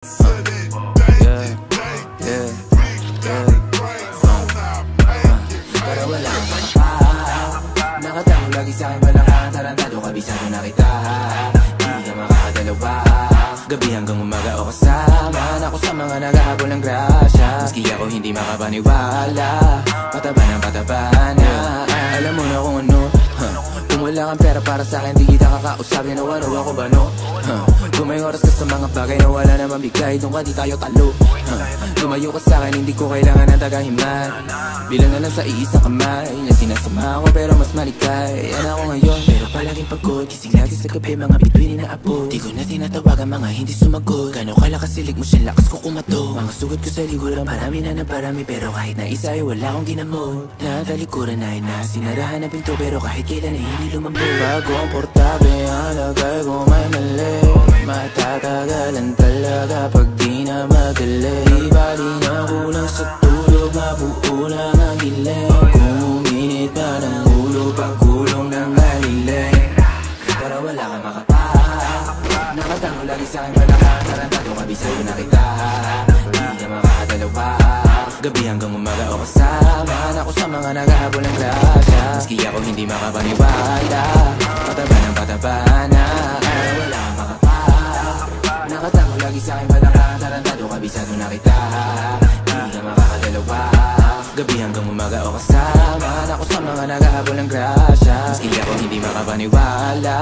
Yeah, yeah, yeah. Pero wala kang mapa. Nakatango lagi sa'kin balakang tarantado, kabisado na kita. Hindi ka makakadalawa. Gabi hanggang umaga o kasama ako sa mga naghahabol ng grasya. Maski ako hindi makapaniwala, pataba ng pataba na. Alam mo na kung ano, kung wala kang pera para sa'kin, di kita kakausapin o ano ako ba no? Kung may oras ka sa mga bagay na wala naman bigay, doon ka di tayo talo. Lumayo ka sa'kin, hindi ko kailangan ng tagahiman. Bilang na lang sa iisang kamay na sinasama ako pero mas maligay. Yan ako ngayon, pero palaging pagod. Gising lagi sa gabi, mga bituin na apo. Di ko na tinatawagan, mga hindi sumagot. Gano'n kalakas silig mo siya, lakas ko kumato. Mga sugot ko sa liguran, parami na ng parami. Pero kahit na isa ay wala akong ginamot. Natalikuran ay sinarahan na pinto, pero kahit kailan ay hindi lumambot. Bago ang portabe, ang lagay ko may mali. Matatagalan talaga pag di na madali. Di bali na kulang sa tulog, mabuo lang ang giling. Kung uminit pa ng ulo, pagkulong ng haliling. Pero wala kang makapa. Nakatango lagi sa'kin balakang tarantado, kabisado na kita. Di ka makakadalawa. Gabi hanggang umaga o kasama ako sa mga naghahabol ng grasya. Maski ako hindi makapaniwala, pataba ng pataba na. Wala kang makapa. Nakatango lagi sa'kin balakang tarantado, kabisado na kita. Di ka makakadalawa. Gabi hanggang umaga o kasama ako sa mga naghahabol ng grasya. Maski ako hindi makapaniwala,